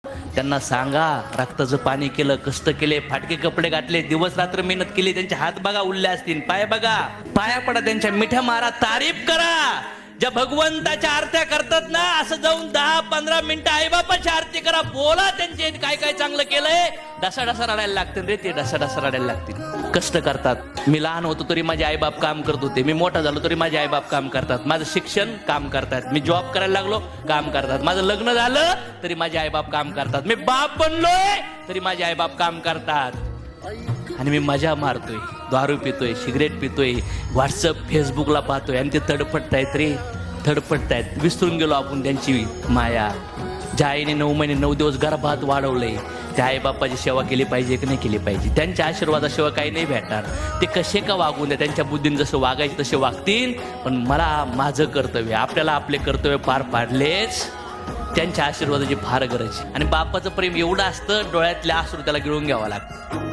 त्यांना सांगा रक्ताचं पाणी केलं, कष्ट केले, फाटके कपडे घातले, दिवस रात्र मेहनत केली, त्यांचे हात बघा उरले असतील, पाय बघा, पाया पडा त्यांच्या, मिठ्या मारा, तारीफ करा. ज्या भगवंताच्या आरत्या करतात ना, असं जाऊन 10-15 मिनिटं आईबापाची आरती करा, बोला त्यांचे काय काय चांगलं केलंय. डसा रडायला लागतील रे ते, डसा रडायला लागतील. कष्ट करतात. मी लहान होतो तरी माझे आईबाप काम करत होते, मी मोठा झालो तरी माझे आईबाप काम करतात, माझं शिक्षण काम करतात, मी जॉब करायला लागलो काम करतात, माझं लग्न झालं तरी माझे आईबाप काम करतात, मी बाप बनलोय तरी माझे आईबाप काम करतात. आणि मी मजा मारतोय, दारू पितोय, सिगरेट पितोय, व्हॉट्सअप फेसबुकला पाहतोय आणि ते तडफडतायत रे, तडफडतायत. विसरून गेलो आपण त्यांची माया. ज्या आईने 9 महिने 9 दिवस गर्भात वाढवलंय, त्या आईबापाची सेवा केली पाहिजे की नाही केली पाहिजे. त्यांच्या आशीर्वादाशिवाय काही नाही भेटणार. ते कसे का वागून द्या, त्यांच्या बुद्धीने जसं वागायचे तसे वागतील, पण मला माझं कर्तव्य, आपल्याला आपले कर्तव्य पार पाडलेच. त्यांच्या आशीर्वादाची फार गरज आहे. आणि बापाचं प्रेम एवढं असतं, डोळ्यातले अश्रू त्याला गिळून घ्यावं लागतं.